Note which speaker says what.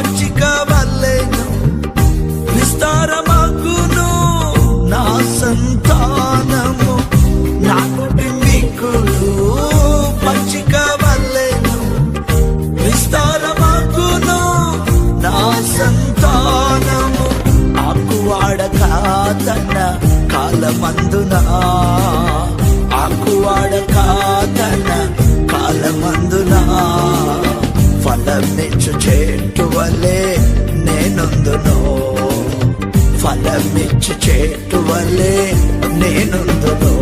Speaker 1: పచ్చిక వల్లెను విస్తారమగును నా సంతానము, నా కుటుంబీకులు. పచ్చిక వల్లెను విస్తారమగును నా సంతానము, ఆకువాడక తన కాలమందున, ఆకువాడక తన కాలమందున ఫలమిచ్చు చెట్టు వలె నేనుందును, ఫలమిచ్చు చెట్టు వలె నేనుందును.